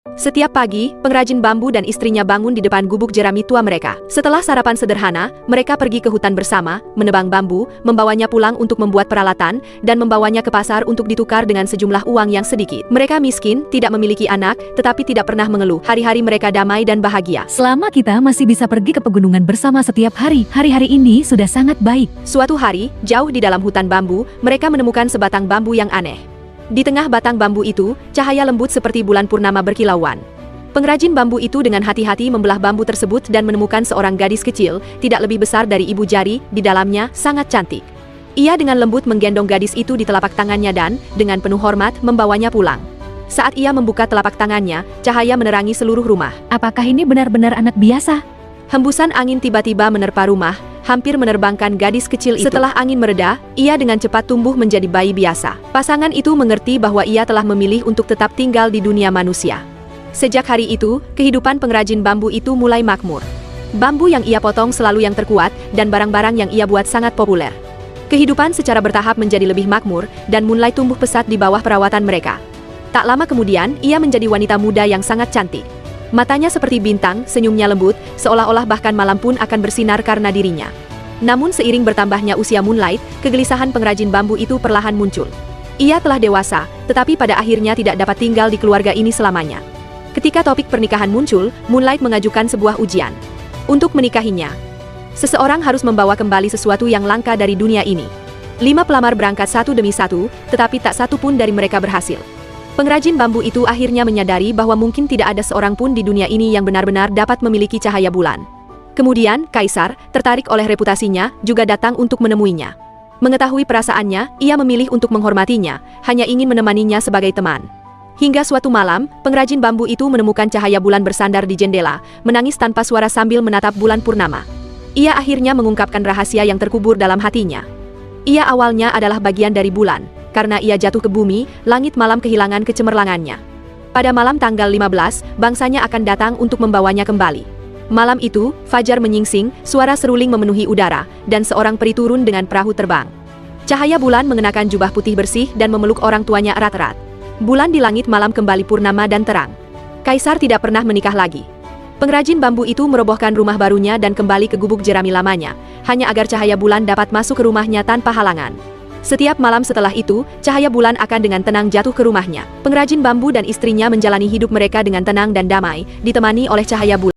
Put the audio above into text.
Setiap pagi, pengrajin bambu dan istrinya bangun di depan gubuk jerami tua mereka. Setelah sarapan sederhana, mereka pergi ke hutan bersama, menebang bambu, membawanya pulang untuk membuat peralatan, dan membawanya ke pasar untuk ditukar dengan sejumlah uang yang sedikit. Mereka miskin, tidak memiliki anak, tetapi tidak pernah mengeluh. Hari-hari mereka damai dan bahagia. Selama kita masih bisa pergi ke pegunungan bersama setiap hari, hari-hari ini sudah sangat baik. Suatu hari, jauh di dalam hutan bambu, mereka menemukan sebatang bambu yang aneh. Di tengah batang bambu itu, cahaya lembut seperti bulan purnama berkilauan. Pengrajin bambu itu dengan hati-hati membelah bambu tersebut dan menemukan seorang gadis kecil, tidak lebih besar dari ibu jari, di dalamnya sangat cantik. Ia dengan lembut menggendong gadis itu di telapak tangannya dan, dengan penuh hormat, membawanya pulang. Saat ia membuka telapak tangannya, cahaya menerangi seluruh rumah. Apakah ini benar-benar anak biasa? Hembusan angin tiba-tiba menerpa rumah, hampir menerbangkan gadis kecil itu. Setelah angin mereda, ia dengan cepat tumbuh menjadi bayi biasa. Pasangan itu mengerti bahwa ia telah memilih untuk tetap tinggal di dunia manusia. Sejak hari itu, kehidupan pengrajin bambu itu mulai makmur. Bambu yang ia potong selalu yang terkuat, dan barang-barang yang ia buat sangat populer. Kehidupan secara bertahap menjadi lebih makmur, dan mulai tumbuh pesat di bawah perawatan mereka. Tak lama kemudian, ia menjadi wanita muda yang sangat cantik. Matanya seperti bintang, senyumnya lembut, seolah-olah bahkan malam pun akan bersinar karena dirinya. Namun seiring bertambahnya usia Moonlight, kegelisahan pengrajin bambu itu perlahan muncul. Ia telah dewasa, tetapi pada akhirnya tidak dapat tinggal di keluarga ini selamanya. Ketika topik pernikahan muncul, Moonlight mengajukan sebuah ujian. Untuk menikahinya, seseorang harus membawa kembali sesuatu yang langka dari dunia ini. 5 pelamar berangkat satu demi satu, tetapi tak satu pun dari mereka berhasil. Pengrajin bambu itu akhirnya menyadari bahwa mungkin tidak ada seorang pun di dunia ini yang benar-benar dapat memiliki cahaya bulan. Kemudian, Kaisar, tertarik oleh reputasinya, juga datang untuk menemuinya. Mengetahui perasaannya, ia memilih untuk menghormatinya, hanya ingin menemaninya sebagai teman. Hingga suatu malam, pengrajin bambu itu menemukan cahaya bulan bersandar di jendela, menangis tanpa suara sambil menatap bulan purnama. Ia akhirnya mengungkapkan rahasia yang terkubur dalam hatinya. Ia awalnya adalah bagian dari bulan. Karena ia jatuh ke bumi, langit malam kehilangan kecemerlangannya. Pada malam tanggal 15, bangsanya akan datang untuk membawanya kembali. Malam itu, fajar menyingsing, suara seruling memenuhi udara, dan seorang peri turun dengan perahu terbang. Cahaya bulan mengenakan jubah putih bersih dan memeluk orang tuanya erat-erat. Bulan di langit malam kembali purnama dan terang. Kaisar tidak pernah menikah lagi. Pengrajin bambu itu merobohkan rumah barunya dan kembali ke gubuk jerami lamanya, hanya agar cahaya bulan dapat masuk ke rumahnya tanpa halangan. Setiap malam setelah itu, cahaya bulan akan dengan tenang jatuh ke rumahnya. Pengrajin bambu dan istrinya menjalani hidup mereka dengan tenang dan damai, ditemani oleh cahaya bulan.